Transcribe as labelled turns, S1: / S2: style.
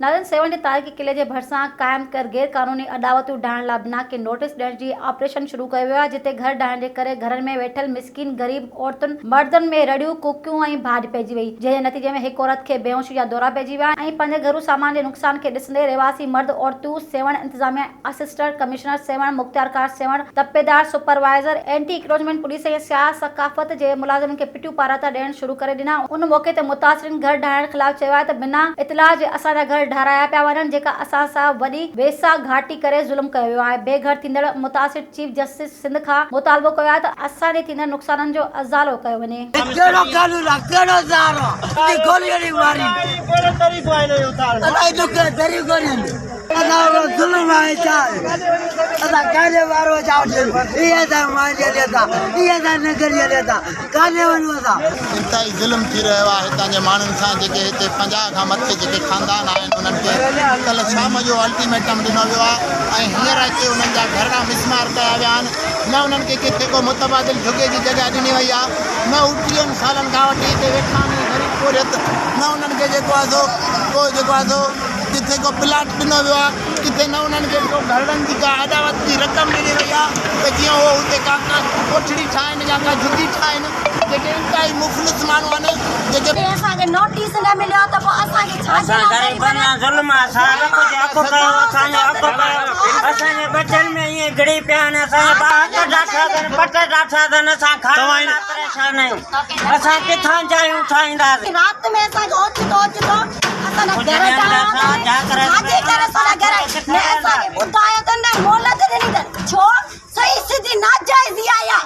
S1: नाज़रीन 7 तारीख़ किले जे भरिसां क़ाइम कर गैर कानूनी अदावतूं ढाइण लाइ बिना के नोटिस ॾियण जी ऑपरेशन शुरू कयो वियो आहे, जिते घर ढाइण जे करे घरनि में वेठल मिसकिन गरीब औरतुनि मर्दनि में रड़ियूं कुकियूं ऐं भाॼ पइजी वई, जंहिं नतीजे में हिकु औरत खे बेहोशी जा दौरा पइजी विया ऐं पंहिंजे घरू सामान जे नुक़सान खे ॾिसंदे रहवासी मर्द औरतूं सेवण इंतजामिया असिस्टेंट कमिश्नर सेवण मुख्तियार कार सेवण तपेदार सुपरवाइज़र एंटी इंक्रोचमेंट पुलिस ऐं सियाह सकाफ़त जे मुलाज़िमनि खे पिटियूं पाराता ॾियण शुरू करे ॾिना। उन मौक़े ते मुतासिरीन घर ढाइण ख़िलाफ़ चयो आहे त बिना इतलाह जे असांजा घर ढाराया पिया वञनि, जेका असां सां वॾी वेसा घाटी करे ज़ुल्म कयो वियो आहे। बेघर थींदड़ मुतासिर चीफ जस्टिस सिंध खां मुतालबो कयो आहे त असांजे थींदड़ नुक़साननि जो अज़ालो कयो वञे।
S2: इंतहाई ज़ुल्म थी रहियो आहे हितां जे माण्हुनि सां, जेके हिते 50 खां मथे जेके ख़ानदान आहिनि उन्हनि खे कल्ह शाम जो अल्टीमेटम ॾिनो वियो आहे ऐं हींअर अचे उन्हनि जा घर मिसमार कया विया आहिनि। न उन्हनि खे किथे को मुतबादिल झुगे जी जॻह ॾिनी वई आहे, न हू 30 सालनि खां वठी हिते वेठा आहिनि ग़रीब कोरियत, न उन्हनि खे जेको आहे सो किथे को प्लाट ॾिनो वियो आहे, किथे न उन्हनि खे को घरनि जी का अदावत जी रक़म ॾिनी वई आहे त जीअं उहो हुते का कोठड़ी ठाहिनि या का झुगी ठाहिनि। जेके इंतहाई मुफ़लिस माण्हू आहिनि, जेके
S3: असांखे नोटिस न मिलियो त पोइ असांखे छा असांजे बचनि में ईअं घिड़ी पिया आहिनि, असांजा परेशान आहियूं, असां किथां जायूं ठाहींदासीं। राति में असांखे ओचितो असांजा घर ॿुधायो त न मोहलत ॾिनी अथनि, छो सही सिधी नाजाइज़ी आया।